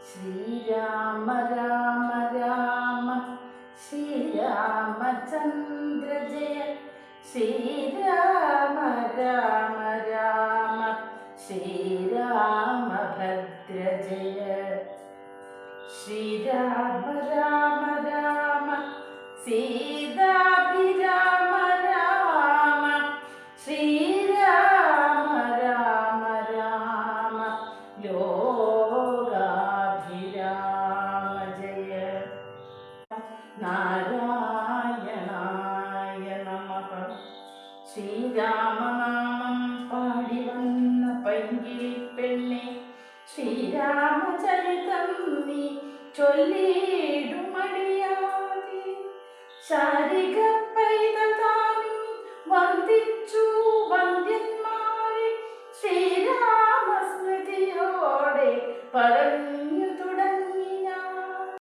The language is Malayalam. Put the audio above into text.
ശ്രീരാമ രാമ രാമ ശ്രീരാമചന്ദ്ര ജയ ശ്രീരാമ രാമ രാമ ശ്രീരാമഭദ്ര ജയ ശ്രീരാമ രാമ രാമ സീതാഭിരാമ രാമ ശ്രീരാമ രാമ രാമ ലോകാഭിരാമ ജയ നാരായണായ നമഃ. ശ്രീരാമനാമം പാടി വന്ന പൈങ്കിളി പെണ്ണെ ശ്രീരാമചരിതം നീ ചൊല്ലിടുമടിയാതെ ശാരിക പൈതൽ താനും വന്ദിച്ചു വന്ദ്യന്മാരെ ശ്രീരാമസ്മൃതിയോടെ പല